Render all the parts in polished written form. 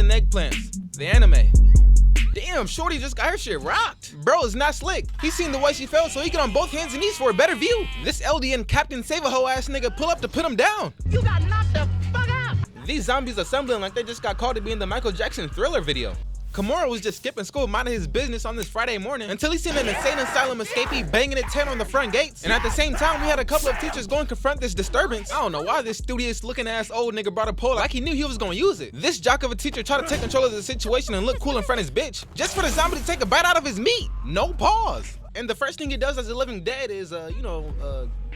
and eggplants. The anime. Damn, shorty just got her shit rocked. Bro is not slick. He seen the way she fell, so he get on both hands and knees for a better view. This LDN Captain Save-A-Ho ass nigga pull up to put him down. You got knocked the fuck out. These zombies assembling like they just got called to be in the Michael Jackson Thriller video. Kimura was just skipping school, minding his business on this Friday morning until he seen an insane asylum escapee banging at 10 on the front gates. And at the same time, we had a couple of teachers go and confront this disturbance. I don't know why this studious looking ass old nigga brought a pole like he knew he was gonna use it. This jock of a teacher tried to take control of the situation and look cool in front of his bitch, just for the zombie to take a bite out of his meat. No pause. And the first thing he does as a living dead is,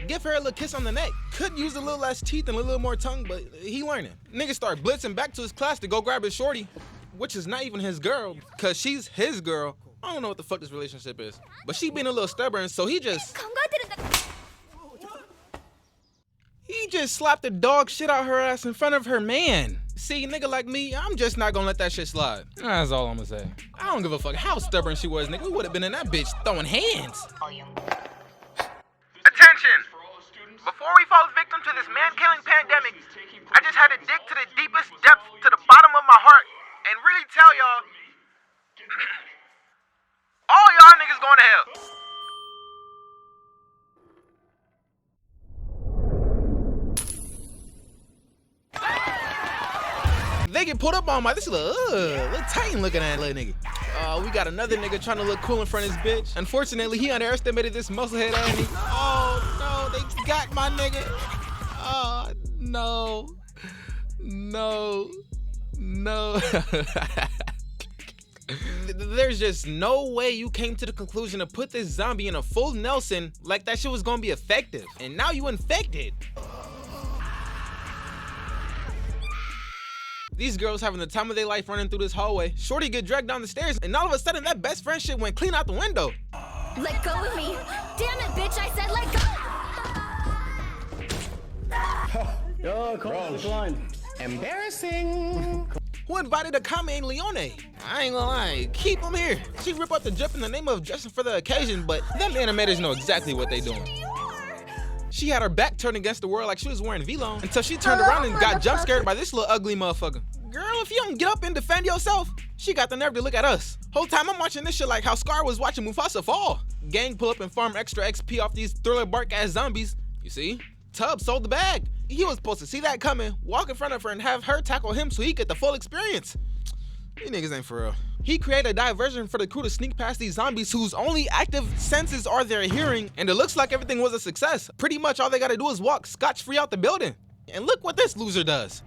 give her a little kiss on the neck. Could use a little less teeth and a little more tongue, but he learning. Nigga start blitzing back to his class to go grab his shorty, which is not even his girl, cause she's his girl. I don't know what the fuck this relationship is, but she being a little stubborn, so he just slapped the dog shit out her ass in front of her man. See, nigga like me, I'm just not gonna let that shit slide. That's all I'm gonna say. I don't give a fuck how stubborn she was, nigga. We would have been in that bitch throwing hands. Attention! Before we fall victim to this man-killing pandemic, I just had to dig to the deepest depths to the bottom of my heart and really tell y'all, all y'all niggas going to hell. They get pulled up on by this little titan looking at little nigga. We got another nigga trying to look cool in front of his bitch. Unfortunately, he underestimated this musclehead ass nigga. Oh no, they got my nigga. Oh no. There's just no way you came to the conclusion to put this zombie in a full Nelson like that shit was gonna be effective. And now you infected. These girls having the time of their life running through this hallway. Shorty get dragged down the stairs, and all of a sudden that best friend shit went clean out the window. Let go of me. Damn it, bitch, I said let go. Oh, call declined. Embarrassing. Who invited a Kame Leone? I ain't gonna lie, keep him here. She rip up the drip in the name of dressing for the occasion, but them animators know exactly what they doing. She had her back turned against the world like she was wearing V-Long until she turned around and got jump scared by this little ugly motherfucker. Girl, if you don't get up and defend yourself, she got the nerve to look at us. Whole time I'm watching this shit like how Scar was watching Mufasa fall. Gang pull up and farm extra XP off these thriller bark ass zombies. You see? Tubbs sold the bag. He was supposed to see that coming, walk in front of her and have her tackle him so he get the full experience. These niggas ain't for real. He created a diversion for the crew to sneak past these zombies whose only active senses are their hearing, and it looks like everything was a success. Pretty much all they gotta do is walk scotch-free out the building. And look what this loser does.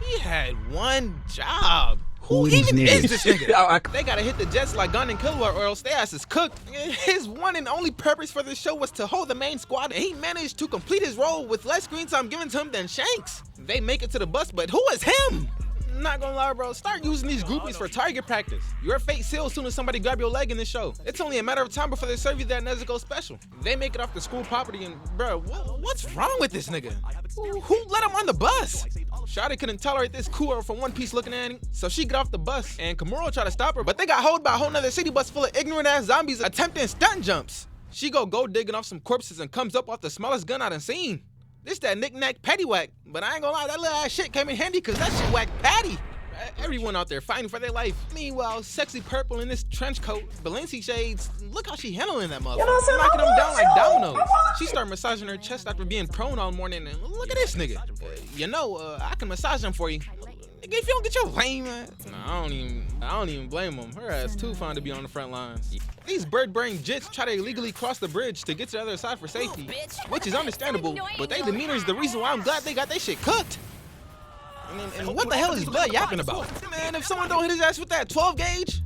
He had one job. Who even is this nigga? They gotta hit the jets like Gun and Killua or else their ass is cooked. His one and only purpose for this show was to hold the main squad, and he managed to complete his role with less screen time given to him than Shanks. They make it to the bus, but who is him? Not gonna lie, bro, start using these groupies for target practice. Your fate seals soon as somebody grab your leg in this show. It's only a matter of time before they serve you that Nezuko special. They make it off the school property and, bro, what's wrong with this nigga? Who let him on the bus? Shawty couldn't tolerate this Kuro from One Piece looking at him, so she got off the bus and Kimura tried to stop her, but they got hold by a whole nother city bus full of ignorant ass zombies attempting stunt jumps. She go digging off some corpses and comes up off the smallest gun I done seen. This that knick-knack paddywhack, but I ain't gonna lie, that little ass shit came in handy cause that shit whacked Patty. Everyone out there fighting for their life. Meanwhile, sexy purple in this trench coat, Balenci shades, look how she handling that motherfucker. Knocking them down like dominoes. She started massaging her chest after being prone all morning, and look at this nigga. I can massage him for you. Nigga, if you don't get your lame ass. Nah, I don't even blame him. Her ass too fond to be on the front lines. These bird-brain jits try to illegally cross the bridge to get to the other side for safety, which is understandable, but their demeanor is the reason why I'm glad they got their shit cooked. And what the hell is Blood yapping about? Man, if someone don't hit his ass with that 12 gauge.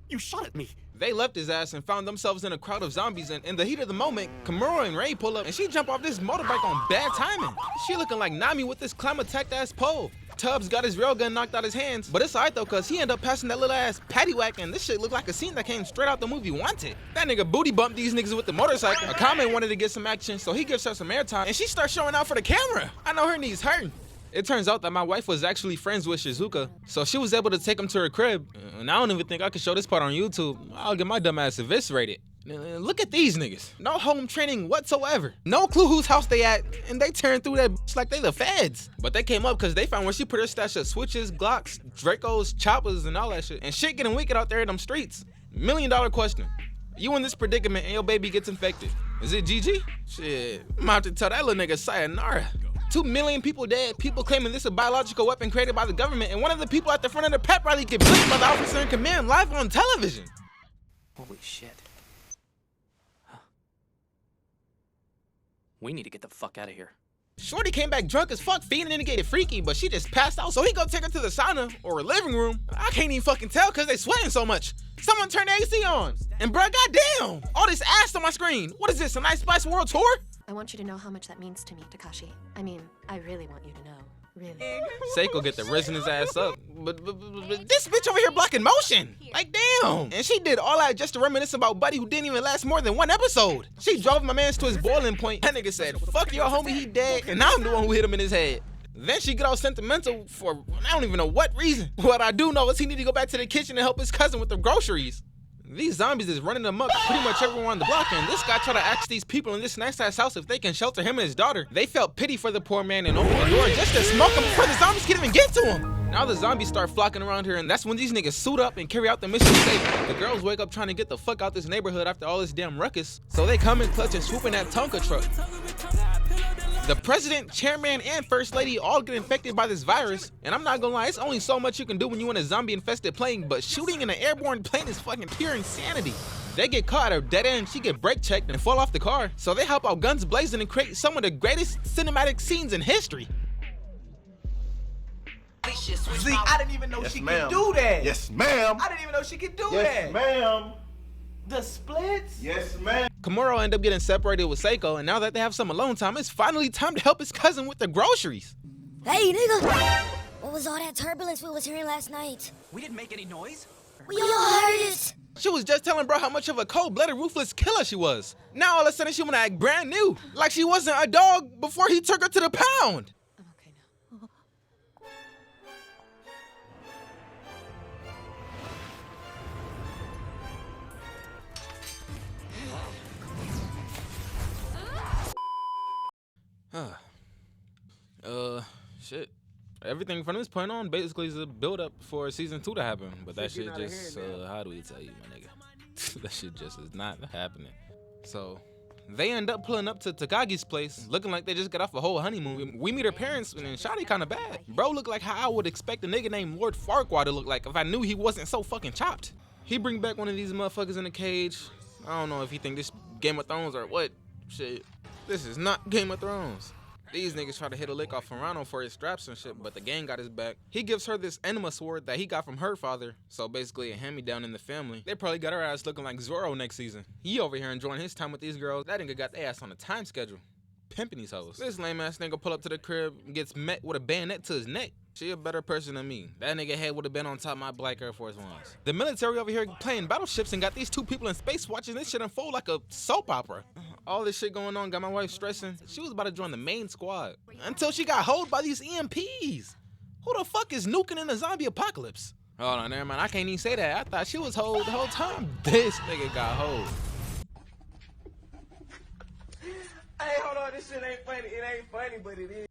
You shot at me. They left his ass and found themselves in a crowd of zombies, and in the heat of the moment, Kimura and Ray pull up and she jump off this motorbike on bad timing. She looking like Nami with this climate-tech ass pole. Tubbs got his railgun knocked out his hands, but it's alright though cause he ended up passing that little ass paddywhack, and this shit looked like a scene that came straight out the movie Wanted. That nigga booty bumped these niggas with the motorcycle. Akame wanted to get some action, so he gives her some airtime and she starts showing out for the camera. I know her knees hurting. It turns out that my wife was actually friends with Shizuka, so she was able to take him to her crib. And I don't even think I could show this part on YouTube. I'll get my dumb ass eviscerated. Look at these niggas. No home training whatsoever. No clue whose house they at, and they tearing through that bitch like they the feds. But they came up because they found where she put her stash of switches, Glocks, Dracos, choppers, and all that shit. And shit getting wicked out there in them streets. $1 million question. You in this predicament and your baby gets infected. Is it GG? Shit, I'm about to tell that little nigga sayonara. 2 million people dead, people claiming this is a biological weapon created by the government, and one of the people at the front of the pep rally get blitzed by the officer in command live on television. Holy shit. Huh. We need to get the fuck out of here. Shorty came back drunk as fuck, feeding and get freaky, but she just passed out, so he go take her to the sauna or a living room. I can't even fucking tell because they sweating so much. Someone turn the AC on. And bruh, goddamn, all this ass on my screen. What is this, a Nice Spice World Tour? I want you to know how much that means to me, Takashi. I mean, I really want you to know. Really. Seiko get the raising his ass up, but this bitch over here blocking motion. Like, damn. And she did all that just to reminisce about Buddy, who didn't even last more than 1 episode. She drove my mans to his boiling point. That nigga said, fuck your homie, he dead, and I'm the one who hit him in his head. Then she get all sentimental for I don't even know what reason. What I do know is he need to go back to the kitchen and help his cousin with the groceries. These zombies is running them up pretty much everyone on the block, and this guy tried to ask these people in this nice ass house if they can shelter him and his daughter. They felt pity for the poor man and opened the door just to smoke him before the zombies can even get to him. Now the zombies start flocking around here, and that's when these niggas suit up and carry out the mission safe. The girls wake up trying to get the fuck out this neighborhood after all this damn ruckus, so they come in clutch and swoop in that Tonka truck. The president, chairman, and first lady all get infected by this virus, and I'm not gonna lie, it's only so much you can do when you in a zombie-infested plane, but shooting in an airborne plane is fucking pure insanity. They get caught at a dead end, she get brake checked and fall off the car, so they hop out guns blazing and create some of the greatest cinematic scenes in history. See, I didn't even know she could do that. Yes, ma'am. I didn't even know she could do Yes, that. ma'am. The splits? Yes, ma'am. Komuro end up getting separated with Seiko, and now that they have some alone time, it's finally time to help his cousin with the groceries. Hey, nigga! What was all that turbulence we was hearing last night? We didn't make any noise? We all heard it! She was just telling bro how much of a cold-blooded, ruthless killer she was. Now all of a sudden she wanna act brand new, like she wasn't a dog before he took her to the pound. I'm okay now. Shit. Everything from this point on basically is a build-up for season 2 to happen, but that shit just, how do we tell you, my nigga? That shit just is not happening. So, they end up pulling up to Takagi's place, looking like they just got off a whole honeymoon. We meet her parents, and Shawty kinda bad. Bro look like how I would expect a nigga named Lord Farquaad to look like if I knew he wasn't so fucking chopped. He bring back one of these motherfuckers in a cage. I don't know if he think this Game of Thrones or what. Shit, this is not Game of Thrones. These niggas try to hit a lick off Ferrano for his straps and shit, but the gang got his back. He gives her this enema sword that he got from her father, so basically a hand-me-down in the family. They probably got her ass looking like Zorro next season. He over here enjoying his time with these girls. That nigga got their ass on a time schedule. Pimping these hoes. This lame ass nigga pull up to the crib and gets met with a bayonet to his neck. She a better person than me. That nigga head would have been on top of my black Air Force Ones. The military over here playing battleships and got these 2 people in space watching this shit unfold like a soap opera. All this shit going on got my wife stressing. She was about to join the main squad until she got holed by these EMPs. Who the fuck is nuking in a zombie apocalypse? Hold on, never mind. I can't even say that. I thought she was holed the whole time. This nigga got holed. Hey, hold on, this shit ain't funny. It ain't funny, but it is.